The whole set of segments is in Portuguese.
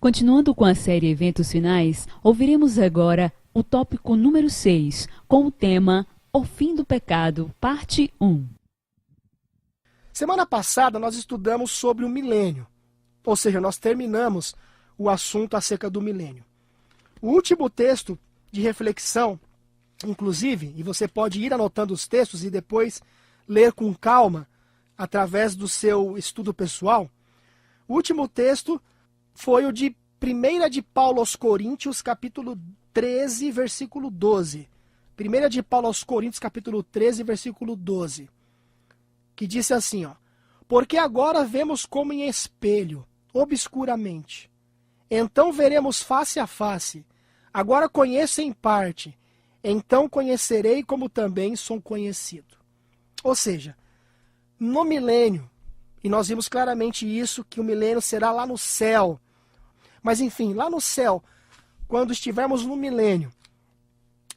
Continuando com a série Eventos Finais, ouviremos agora o tópico número 6, com o tema O Fim do Pecado, parte 1. Semana passada nós estudamos sobre o milênio, ou seja, nós terminamos o assunto acerca do milênio. O último texto de reflexão, inclusive, e você pode ir anotando os textos e depois ler com calma através do seu estudo pessoal, o último texto foi o de 1 de Paulo aos Coríntios, capítulo 13, versículo 12. 1 de Paulo aos Coríntios, capítulo 13, versículo 12. Que disse assim, porque agora vemos como em espelho, obscuramente. Então veremos face a face. Agora conheço em parte. Então conhecerei como também sou conhecido. Ou seja, no milênio, e nós vimos claramente isso, que o milênio será lá no céu. Mas enfim, lá no céu, quando estivermos no milênio,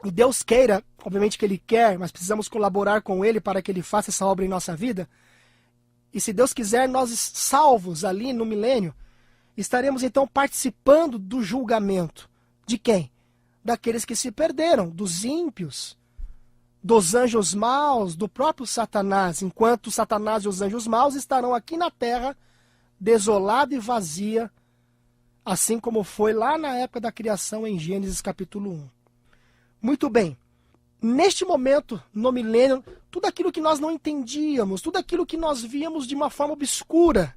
e Deus queira, obviamente que Ele quer, mas precisamos colaborar com Ele para que Ele faça essa obra em nossa vida. E se Deus quiser, nós salvos ali no milênio, estaremos então participando do julgamento. De quem? Daqueles que se perderam, dos ímpios, dos anjos maus, do próprio Satanás, enquanto Satanás e os anjos maus estarão aqui na terra, desolada e vazia, assim como foi lá na época da criação em Gênesis capítulo 1. Muito bem, neste momento, no milênio, tudo aquilo que nós não entendíamos, tudo aquilo que nós víamos de uma forma obscura,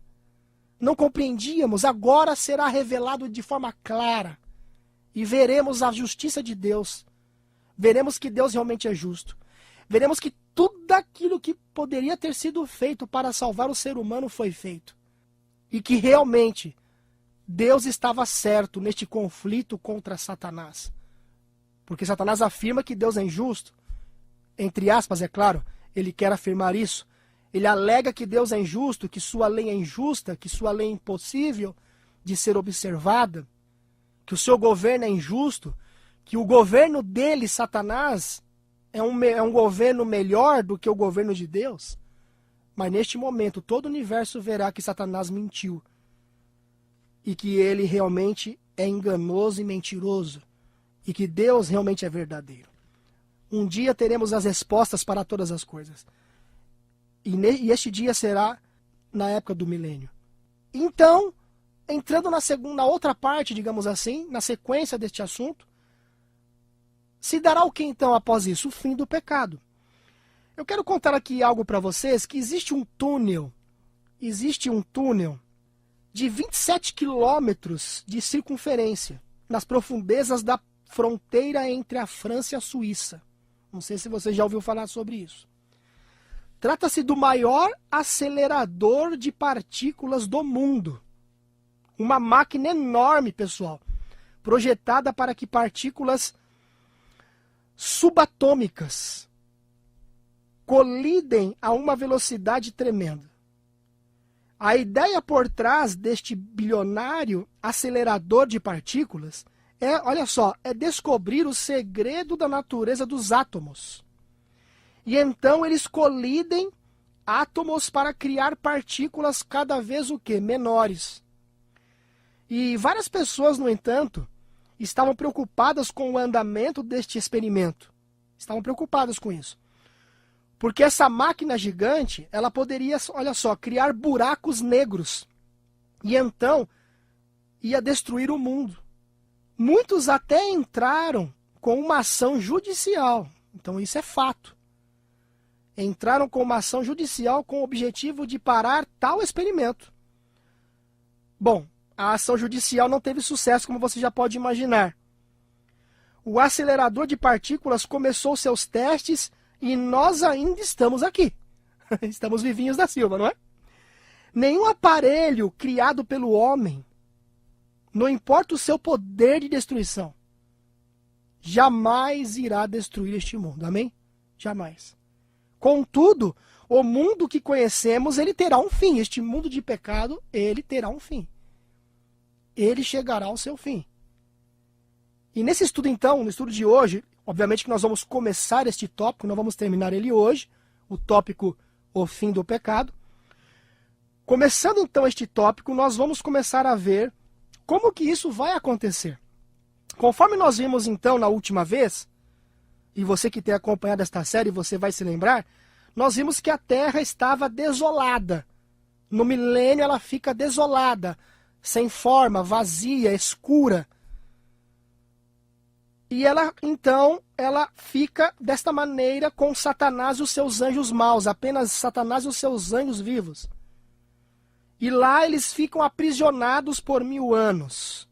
não compreendíamos, agora será revelado de forma clara. E veremos a justiça de Deus. Veremos que Deus realmente é justo. Veremos que tudo aquilo que poderia ter sido feito para salvar o ser humano foi feito. E que realmente Deus estava certo neste conflito contra Satanás. Porque Satanás afirma que Deus é injusto. Entre aspas, é claro, ele quer afirmar isso. Ele alega que Deus é injusto, que sua lei é injusta, que sua lei é impossível de ser observada, que o seu governo é injusto, que o governo dele, Satanás, é um governo melhor do que o governo de Deus. Mas neste momento, todo o universo verá que Satanás mentiu e que ele realmente é enganoso e mentiroso e que Deus realmente é verdadeiro. Um dia teremos as respostas para todas as coisas. E este dia será na época do milênio. Então, entrando na outra parte, digamos assim, na sequência deste assunto, se dará o que então após isso? O fim do pecado. Eu quero contar aqui algo para vocês, que existe um túnel de 27 quilômetros de circunferência, nas profundezas da fronteira entre a França e a Suíça. Não sei se você já ouviu falar sobre isso. Trata-se do maior acelerador de partículas do mundo. Uma máquina enorme, pessoal, projetada para que partículas subatômicas colidem a uma velocidade tremenda. A ideia por trás deste bilionário acelerador de partículas olha só, é descobrir o segredo da natureza dos átomos. E então eles colidem átomos para criar partículas cada vez menores. E várias pessoas, no entanto, estavam preocupadas com o andamento deste experimento. Estavam preocupadas com isso. Porque essa máquina gigante, ela poderia, olha só, criar buracos negros. E então ia destruir o mundo. Muitos até entraram com uma ação judicial. Então isso é fato. Entraram com uma ação judicial com o objetivo de parar tal experimento. Bom, a ação judicial não teve sucesso, como você já pode imaginar. O acelerador de partículas começou seus testes e nós ainda estamos aqui. Estamos vivinhos da Silva, não é? Nenhum aparelho criado pelo homem, não importa o seu poder de destruição, jamais irá destruir este mundo. Amém? Jamais. Contudo, o mundo que conhecemos, ele terá um fim. Este mundo de pecado, ele terá um fim. Ele chegará ao seu fim. E nesse estudo, então, no estudo de hoje, obviamente que nós vamos começar este tópico, não vamos terminar ele hoje, o tópico O Fim do Pecado. Começando, então, este tópico, nós vamos começar a ver Como que isso vai acontecer? Conforme nós vimos então na última vez, e você que tem acompanhado esta série, você vai se lembrar, nós vimos que a terra estava desolada. No milênio ela fica desolada, sem forma, vazia, escura. E ela fica desta maneira com Satanás e os seus anjos maus, apenas Satanás e os seus anjos vivos. E lá eles ficam aprisionados por 1000 anos,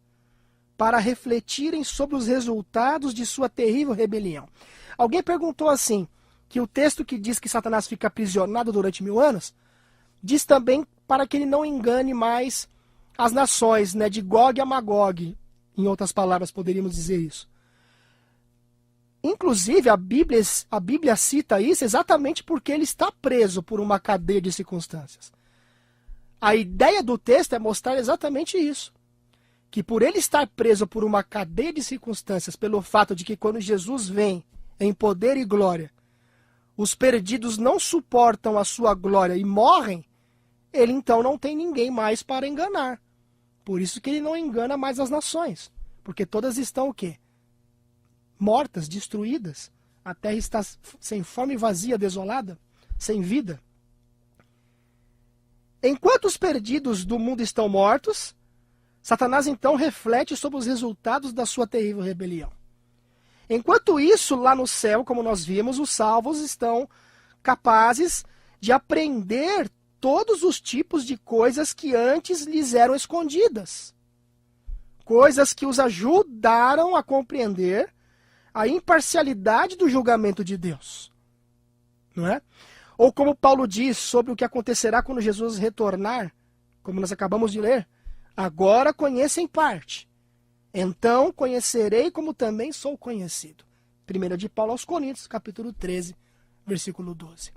para refletirem sobre os resultados de sua terrível rebelião. Alguém perguntou assim, que o texto que diz que Satanás fica aprisionado durante 1000 anos, diz também para que ele não engane mais as nações, né, de Gog a Magog, em outras palavras poderíamos dizer isso. Inclusive a Bíblia cita isso exatamente porque ele está preso por uma cadeia de circunstâncias. A ideia do texto é mostrar exatamente isso. Que por ele estar preso por uma cadeia de circunstâncias, pelo fato de que quando Jesus vem em poder e glória, os perdidos não suportam a sua glória e morrem, ele então não tem ninguém mais para enganar. Por isso que ele não engana mais as nações. Porque todas estão o quê? Mortas, destruídas. A terra está sem forma e vazia, desolada, sem vida. Enquanto os perdidos do mundo estão mortos, Satanás então reflete sobre os resultados da sua terrível rebelião. Enquanto isso, lá no céu, como nós vimos, os salvos estão capazes de aprender todos os tipos de coisas que antes lhes eram escondidas. Coisas que os ajudaram a compreender a imparcialidade do julgamento de Deus. Não é? Ou como Paulo diz sobre o que acontecerá quando Jesus retornar, como nós acabamos de ler, agora conheço em parte, então conhecerei como também sou conhecido. 1 de Paulo aos Coríntios, capítulo 13, versículo 12.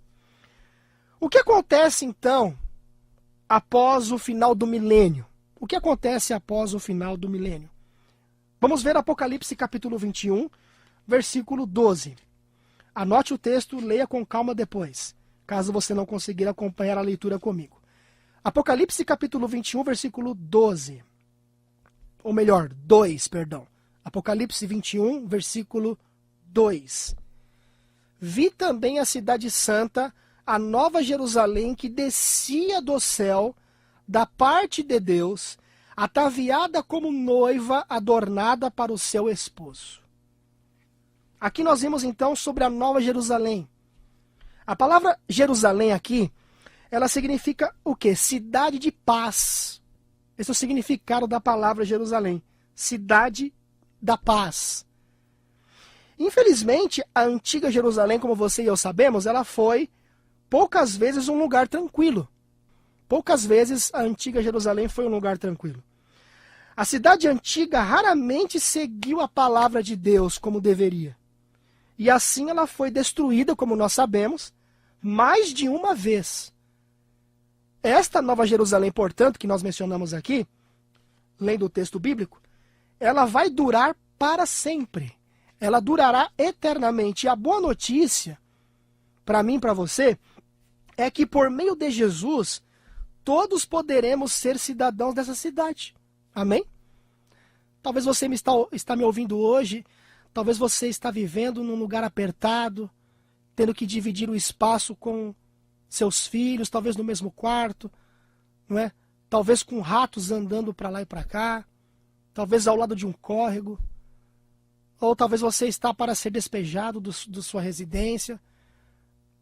O que acontece então após o final do milênio? O que acontece após o final do milênio? Vamos ver Apocalipse capítulo 21, versículo 12. Anote o texto, leia com calma depois, caso você não conseguir acompanhar a leitura comigo. Apocalipse capítulo 21, versículo 12. Ou melhor, 2, perdão. Apocalipse 21, versículo 2. Vi também a cidade santa, a nova Jerusalém, que descia do céu, da parte de Deus, ataviada como noiva adornada para o seu esposo. Aqui nós vimos então sobre a nova Jerusalém. A palavra Jerusalém aqui, ela significa o quê? Cidade de paz. Esse é o significado da palavra Jerusalém. Cidade da paz. Infelizmente, a antiga Jerusalém, como você e eu sabemos, ela foi poucas vezes um lugar tranquilo. Poucas vezes a antiga Jerusalém foi um lugar tranquilo. A cidade antiga raramente seguiu a palavra de Deus como deveria. E assim ela foi destruída, como nós sabemos, mais de uma vez. Esta nova Jerusalém, portanto, que nós mencionamos aqui, lendo o texto bíblico, ela vai durar para sempre. Ela durará eternamente. E a boa notícia, para mim e para você, é que por meio de Jesus, todos poderemos ser cidadãos dessa cidade. Amém? Talvez você está me ouvindo hoje, talvez você está vivendo num lugar apertado, tendo que dividir o espaço com seus filhos, talvez no mesmo quarto, não é? Talvez com ratos andando para lá e para cá, talvez ao lado de um córrego, ou talvez você está para ser despejado da sua residência.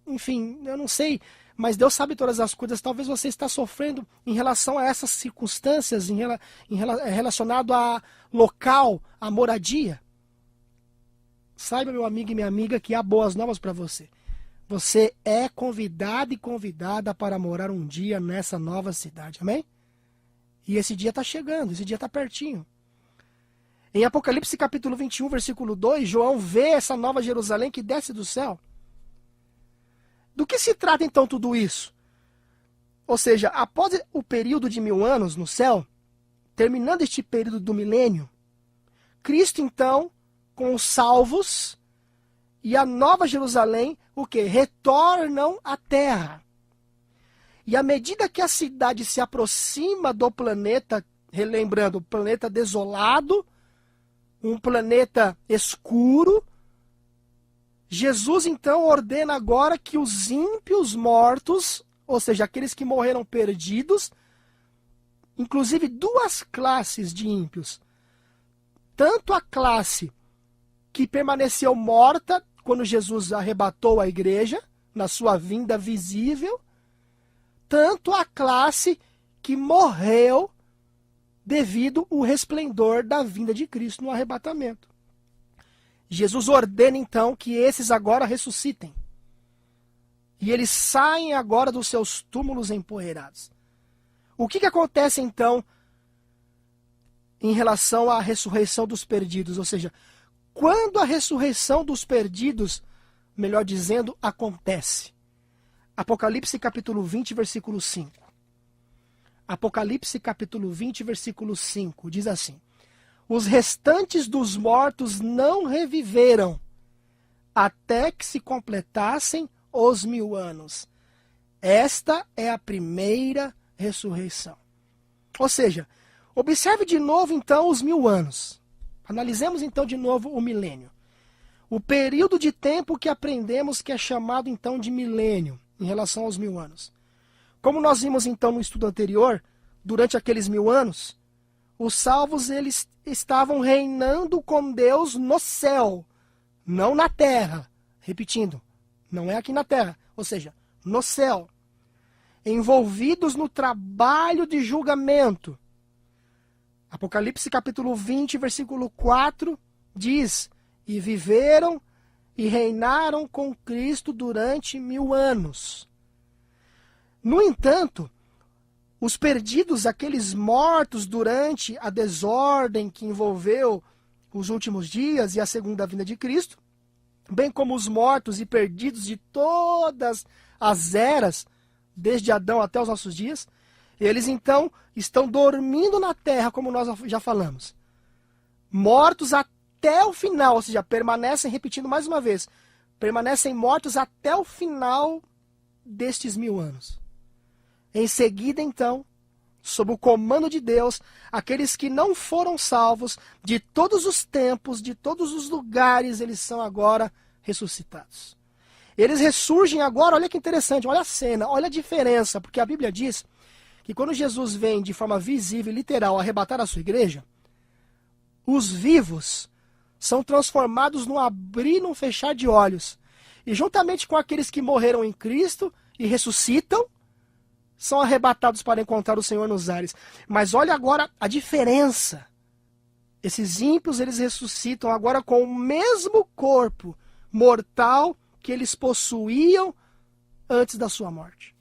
Enfim, eu não sei, mas Deus sabe todas as coisas. Talvez você está sofrendo em relação a essas circunstâncias, relacionado a local, a moradia. Saiba, meu amigo e minha amiga, que há boas novas para você. Você é convidado e convidada para morar um dia nessa nova cidade, amém? E esse dia está chegando, esse dia está pertinho. Em Apocalipse capítulo 21, versículo 2, João vê essa nova Jerusalém que desce do céu. Do que se trata então tudo isso? Ou seja, após o período de 1000 anos no céu, terminando este período do milênio, Cristo então, com os salvos e a nova Jerusalém, o que? Retornam à terra. E à medida que a cidade se aproxima do planeta relembrando, um planeta desolado, um planeta escuro. Jesus então ordena agora que os ímpios mortos, ou seja, aqueles que morreram perdidos, inclusive duas classes de ímpios, tanto a classe que permaneceu morta quando Jesus arrebatou a igreja, na sua vinda visível, tanto a classe que morreu devido ao resplendor da vinda de Cristo no arrebatamento. Jesus ordena então que esses agora ressuscitem. E eles saem agora dos seus túmulos empoeirados. O que acontece então em relação à ressurreição dos perdidos? Ou seja, quando a ressurreição dos perdidos, melhor dizendo, acontece. Apocalipse capítulo 20, versículo 5. Apocalipse capítulo 20, versículo 5, diz assim: os restantes dos mortos não reviveram, até que se completassem os 1000 anos. Esta é a primeira ressurreição. Ou seja, observe de novo então os 1000 anos. Analisemos então de novo o milênio. O período de tempo que aprendemos que é chamado então de milênio, em relação aos 1000 anos. Como nós vimos então no estudo anterior, durante aqueles 1000 anos, os salvos eles estavam reinando com Deus no céu, não na terra. Repetindo, não é aqui na terra, ou seja, no céu. Envolvidos no trabalho de julgamento. Apocalipse capítulo 20, versículo 4, diz: e viveram e reinaram com Cristo durante 1000 anos. No entanto, os perdidos, aqueles mortos durante a desordem que envolveu os últimos dias e a segunda vinda de Cristo, bem como os mortos e perdidos de todas as eras, desde Adão até os nossos dias, eles então estão dormindo na terra, como nós já falamos. Mortos até o final, ou seja, permanecem, repetindo mais uma vez, permanecem mortos até o final destes 1000 anos. Em seguida, então, sob o comando de Deus, aqueles que não foram salvos, de todos os tempos, de todos os lugares, eles são agora ressuscitados. Eles ressurgem agora, olha que interessante, olha a cena, olha a diferença, porque a Bíblia diz que quando Jesus vem de forma visível e literal arrebatar a sua igreja, os vivos são transformados num abrir e num fechar de olhos. E juntamente com aqueles que morreram em Cristo e ressuscitam, são arrebatados para encontrar o Senhor nos ares. Mas olha agora a diferença. Esses ímpios, eles ressuscitam agora com o mesmo corpo mortal que eles possuíam antes da sua morte.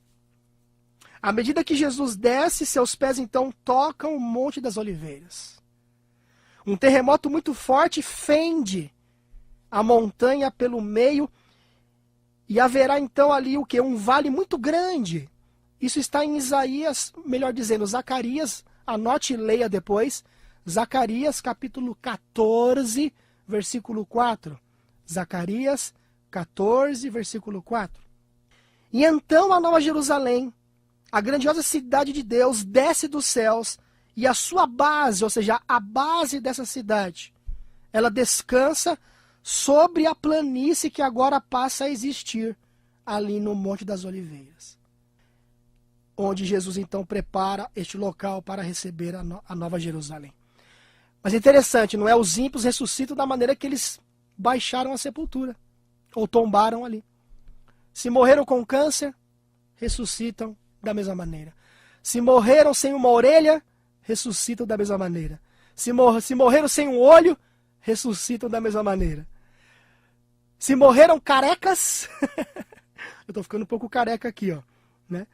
À medida que Jesus desce, seus pés então tocam o Monte das Oliveiras. Um terremoto muito forte fende a montanha pelo meio e haverá então ali o quê? Um vale muito grande. Isso está em Isaías, melhor dizendo, Zacarias, anote e leia depois, Zacarias capítulo 14, versículo 4. Zacarias 14, versículo 4. E então a Nova Jerusalém, a grandiosa cidade de Deus, desce dos céus, e a sua base, ou seja, a base dessa cidade, ela descansa sobre a planície que agora passa a existir ali no Monte das Oliveiras, onde Jesus então prepara este local para receber a Nova Jerusalém. Mas é interessante, não é? Os ímpios ressuscitam da maneira que eles baixaram a sepultura, ou tombaram ali. Se morreram com câncer, ressuscitam da mesma maneira. Se morreram sem uma orelha, ressuscitam da mesma maneira. Se morreram sem um olho, ressuscitam da mesma maneira. Se morreram carecas, eu estou ficando um pouco careca aqui, ó, né?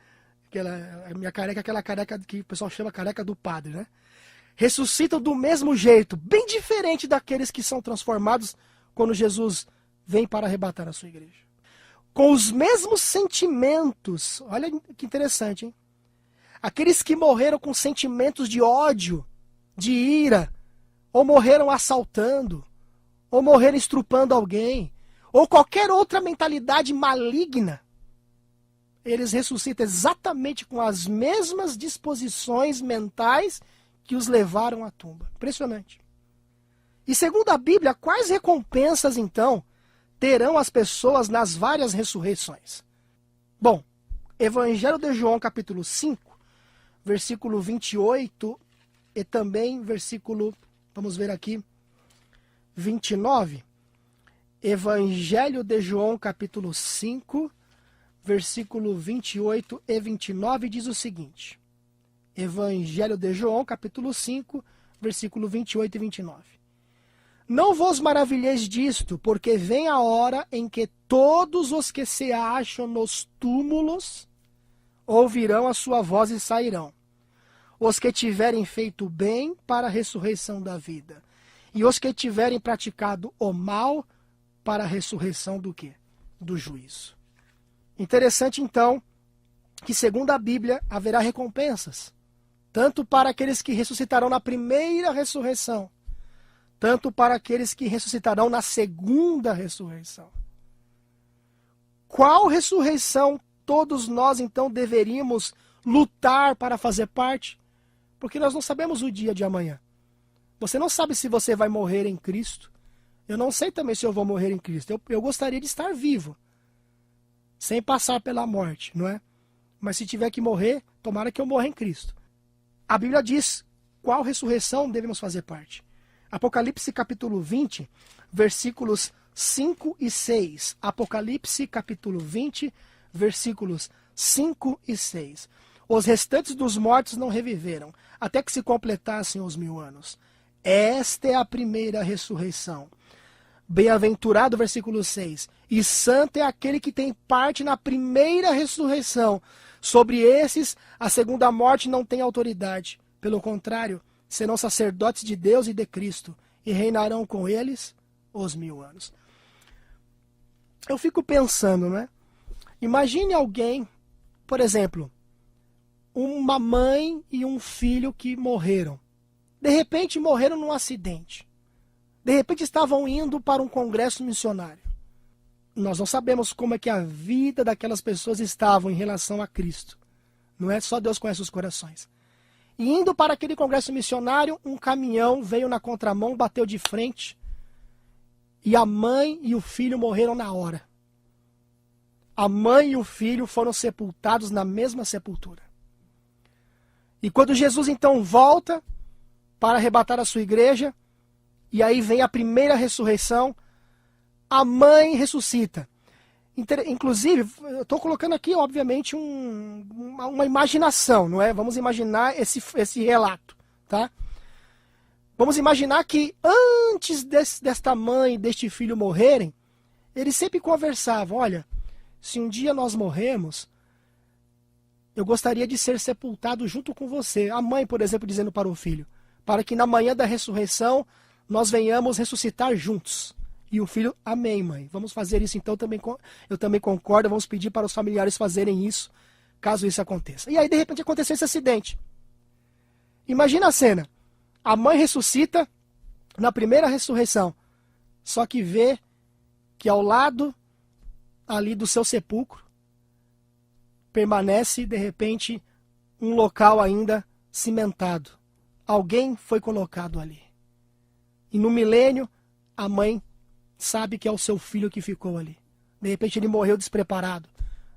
A minha careca, aquela careca que o pessoal chama careca do padre, né? Ressuscitam do mesmo jeito, bem diferente daqueles que são transformados quando Jesus vem para arrebatar a sua igreja. Com os mesmos sentimentos, olha que interessante, hein? Aqueles que morreram com sentimentos de ódio, de ira, ou morreram assaltando, ou morreram estrupando alguém, ou qualquer outra mentalidade maligna, eles ressuscitam exatamente com as mesmas disposições mentais que os levaram à tumba. Impressionante. E segundo a Bíblia, quais recompensas, então, terão as pessoas nas várias ressurreições? Bom, Evangelho de João, capítulo 5, versículo 28 e também versículo, vamos ver aqui, 29. Evangelho de João, capítulo 5, versículo 28 e 29 diz o seguinte. Evangelho de João, capítulo 5, versículo 28 e 29. Não vos maravilheis disto, porque vem a hora em que todos os que se acham nos túmulos ouvirão a sua voz e sairão. Os que tiverem feito bem para a ressurreição da vida, e os que tiverem praticado o mal para a ressurreição do quê? Do juízo. Interessante, então, que segundo a Bíblia haverá recompensas, tanto para aqueles que ressuscitarão na primeira ressurreição, tanto para aqueles que ressuscitarão na segunda ressurreição. Qual ressurreição todos nós, então, deveríamos lutar para fazer parte? Porque nós não sabemos o dia de amanhã. Você não sabe se você vai morrer em Cristo. Eu não sei também se eu vou morrer em Cristo. Eu gostaria de estar vivo, sem passar pela morte, não é? Mas se tiver que morrer, tomara que eu morra em Cristo. A Bíblia diz qual ressurreição devemos fazer parte. Apocalipse capítulo 20, versículos 5 e 6. Apocalipse capítulo 20, versículos 5 e 6. Os restantes dos mortos não reviveram, até que se completassem os 1000 anos. Esta é a primeira ressurreição. Bem-aventurado, versículo 6. E santo é aquele que tem parte na primeira ressurreição. Sobre esses, a segunda morte não tem autoridade. Pelo contrário, serão sacerdotes de Deus e de Cristo, e reinarão com eles os 1000 anos. Eu fico pensando, né? Imagine alguém, por exemplo, uma mãe e um filho que morreram. De repente morreram num acidente. De repente estavam indo para um congresso missionário. Nós não sabemos como é que a vida daquelas pessoas estavam em relação a Cristo. Não é? Só Deus conhece os corações. E indo para aquele congresso missionário, um caminhão veio na contramão, bateu de frente. E a mãe e o filho morreram na hora. A mãe e o filho foram sepultados na mesma sepultura. E quando Jesus então volta para arrebatar a sua igreja, e aí vem a primeira ressurreição, a mãe ressuscita. Inclusive, eu estou colocando aqui, obviamente, uma imaginação, não é? Vamos imaginar esse relato, tá? Vamos imaginar que antes desta mãe e deste filho morrerem, eles sempre conversavam, olha, se um dia nós morremos, eu gostaria de ser sepultado junto com você. A mãe, por exemplo, dizendo para o filho, para que na manhã da ressurreição nós venhamos ressuscitar juntos. E o filho, amém, mãe. Vamos fazer isso então, eu também concordo, vamos pedir para os familiares fazerem isso, caso isso aconteça. E aí, de repente, aconteceu esse acidente. Imagina a cena. A mãe ressuscita na primeira ressurreição, só que vê que ao lado ali do seu sepulcro permanece, de repente, um local ainda cimentado. Alguém foi colocado ali. E no milênio, a mãe sabe que é o seu filho que ficou ali. De repente ele morreu despreparado.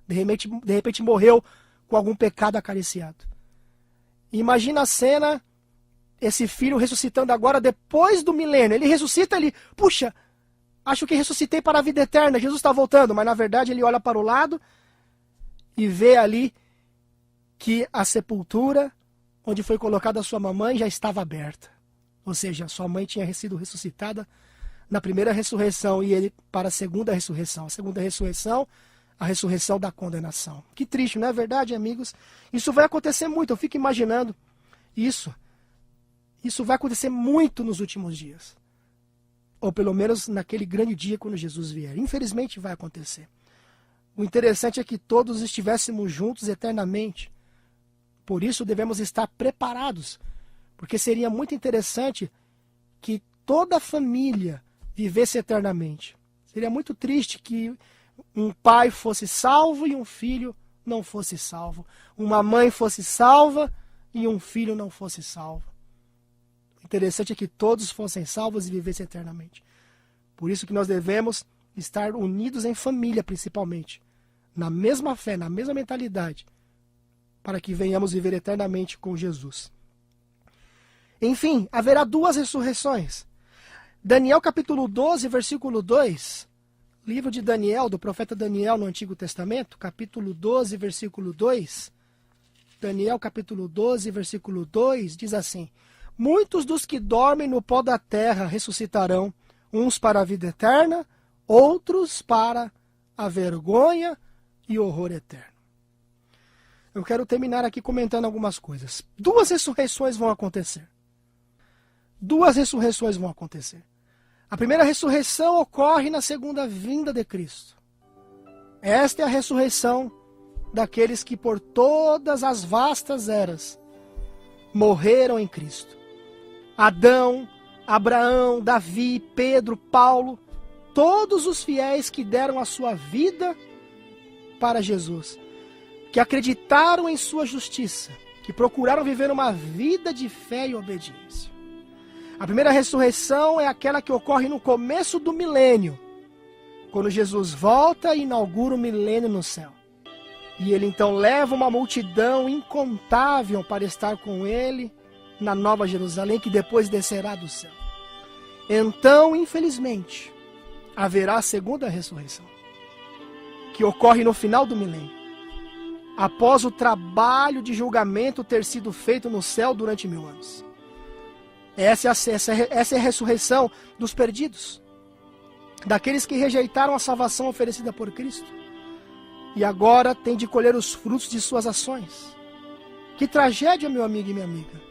De repente morreu com algum pecado acariciado. E imagina a cena, esse filho ressuscitando agora depois do milênio. Ele ressuscita, puxa, acho que ressuscitei para a vida eterna, Jesus está voltando. Mas na verdade ele olha para o lado e vê ali que a sepultura onde foi colocada a sua mamãe já estava aberta. Ou seja, sua mãe tinha sido ressuscitada na primeira ressurreição e ele para a segunda ressurreição. A segunda ressurreição, a ressurreição da condenação. Que triste, não é verdade, amigos? Isso vai acontecer muito, eu fico imaginando isso. Isso vai acontecer muito nos últimos dias. Ou pelo menos naquele grande dia quando Jesus vier. Infelizmente vai acontecer. O interessante é que todos estivéssemos juntos eternamente. Por isso devemos estar preparados. Porque seria muito interessante que toda a família vivesse eternamente. Seria muito triste que um pai fosse salvo e um filho não fosse salvo. Uma mãe fosse salva e um filho não fosse salvo. O interessante é que todos fossem salvos e vivessem eternamente. Por isso que nós devemos estar unidos em família, principalmente, na mesma fé, na mesma mentalidade, para que venhamos viver eternamente com Jesus. Enfim, haverá 2 ressurreições. Daniel capítulo 12, versículo 2, livro de Daniel, do profeta Daniel no Antigo Testamento, capítulo 12, versículo 2, Daniel capítulo 12, versículo 2, diz assim: muitos dos que dormem no pó da terra ressuscitarão, uns para a vida eterna, outros para a vergonha e horror eterno. Eu quero terminar aqui comentando algumas coisas. 2 ressurreições vão acontecer. 2 ressurreições vão acontecer. A primeira ressurreição ocorre na segunda vinda de Cristo. Esta é a ressurreição daqueles que por todas as vastas eras morreram em Cristo. Adão, Abraão, Davi, Pedro, Paulo, todos os fiéis que deram a sua vida para Jesus, que acreditaram em sua justiça, que procuraram viver uma vida de fé e obediência. A primeira ressurreição é aquela que ocorre no começo do milênio, quando Jesus volta e inaugura o milênio no céu. E ele então leva uma multidão incontável para estar com ele na Nova Jerusalém, que depois descerá do céu. Então, infelizmente, haverá a segunda ressurreição, que ocorre no final do milênio, após o trabalho de julgamento ter sido feito no céu durante 1000 anos. Essa é a ressurreição dos perdidos, daqueles que rejeitaram a salvação oferecida por Cristo e agora têm de colher os frutos de suas ações. Que tragédia, meu amigo e minha amiga,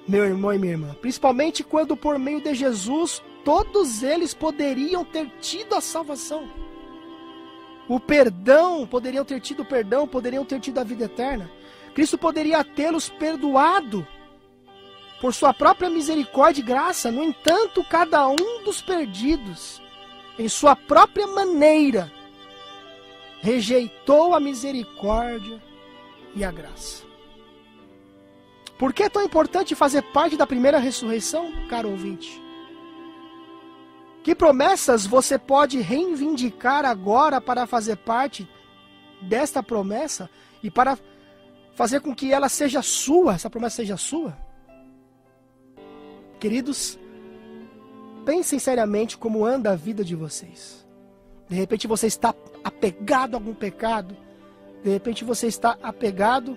meu irmão e minha irmã, principalmente quando por meio de Jesus todos eles poderiam ter tido a salvação, o perdão, poderiam ter tido perdão, poderiam ter tido a vida eterna. Cristo poderia tê-los perdoado por sua própria misericórdia e graça. No entanto, cada um dos perdidos, em sua própria maneira, rejeitou a misericórdia e a graça. Por que é tão importante fazer parte da primeira ressurreição, caro ouvinte? Que promessas você pode reivindicar agora para fazer parte desta promessa e para fazer com que ela seja sua, essa promessa seja sua? Queridos, pensem seriamente como anda a vida de vocês. De repente você está apegado a algum pecado. De repente você está apegado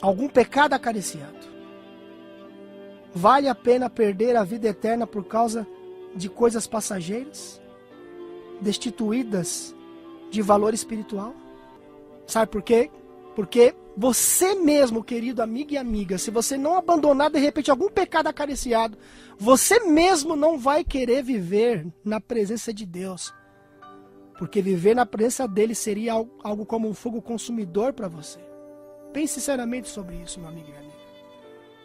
a algum pecado acariciado. Vale a pena perder a vida eterna por causa de coisas passageiras, destituídas de valor espiritual? Sabe por quê? Porque você mesmo, querido amigo e amiga, se você não abandonar de repente algum pecado acariciado, você mesmo não vai querer viver na presença de Deus. Porque viver na presença dele seria algo como um fogo consumidor para você. Pense sinceramente sobre isso, meu amigo e amiga.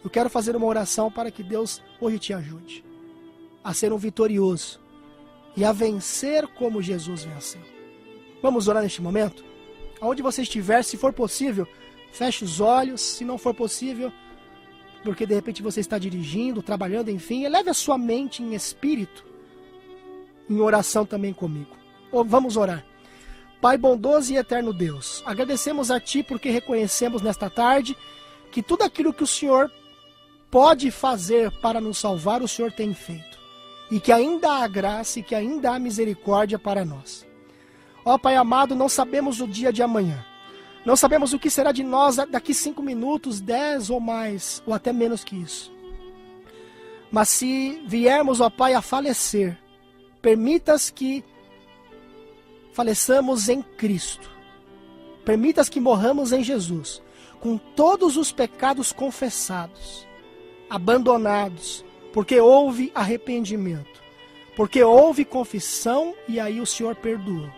Eu quero fazer uma oração para que Deus hoje te ajude a ser um vitorioso e a vencer como Jesus venceu. Vamos orar neste momento? Aonde você estiver, se for possível, feche os olhos. Se não for possível, porque de repente você está dirigindo, trabalhando, enfim, eleve a sua mente em espírito, em oração também comigo. Vamos orar. Pai bondoso e eterno Deus, agradecemos a Ti porque reconhecemos nesta tarde que tudo aquilo que o Senhor pode fazer para nos salvar, o Senhor tem feito. E que ainda há graça e que ainda há misericórdia para nós. Ó Pai amado, não sabemos o dia de amanhã. Não sabemos o que será de nós daqui 5 minutos, 10 ou mais, ou até menos que isso. Mas se viermos, ó Pai, a falecer, permitas que faleçamos em Cristo. Permitas que morramos em Jesus, com todos os pecados confessados, abandonados, porque houve arrependimento, porque houve confissão e aí o Senhor perdoou.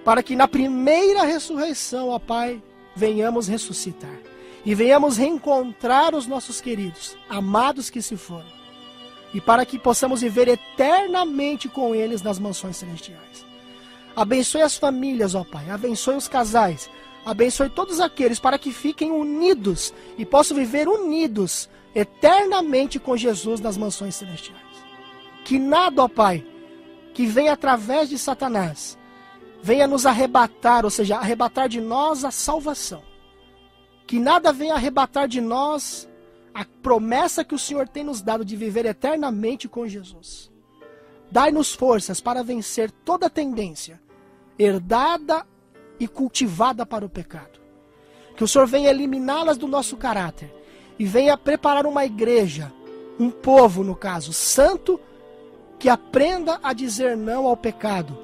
Para que na primeira ressurreição, ó Pai, venhamos ressuscitar e venhamos reencontrar os nossos queridos, amados que se foram, e para que possamos viver eternamente com eles nas mansões celestiais. Abençoe as famílias, ó Pai, abençoe os casais, abençoe todos aqueles para que fiquem unidos e possam viver unidos eternamente com Jesus nas mansões celestiais. Que nada, ó Pai, que venha através de Satanás, venha nos arrebatar, ou seja, arrebatar de nós a salvação. Que nada venha arrebatar de nós a promessa que o Senhor tem nos dado de viver eternamente com Jesus. Dai-nos forças para vencer toda tendência herdada e cultivada para o pecado. Que o Senhor venha eliminá-las do nosso caráter e venha preparar uma igreja, um povo, no caso, santo, que aprenda a dizer não ao pecado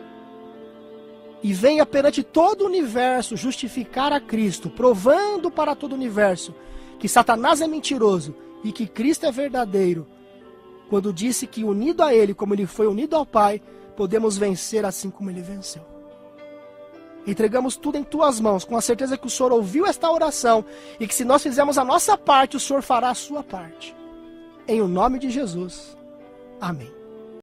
e venha perante todo o universo justificar a Cristo, provando para todo o universo que Satanás é mentiroso e que Cristo é verdadeiro, quando disse que unido a Ele, como Ele foi unido ao Pai, podemos vencer assim como Ele venceu. Entregamos tudo em Tuas mãos, com a certeza que o Senhor ouviu esta oração e que se nós fizermos a nossa parte, o Senhor fará a sua parte. Em o nome de Jesus. Amém.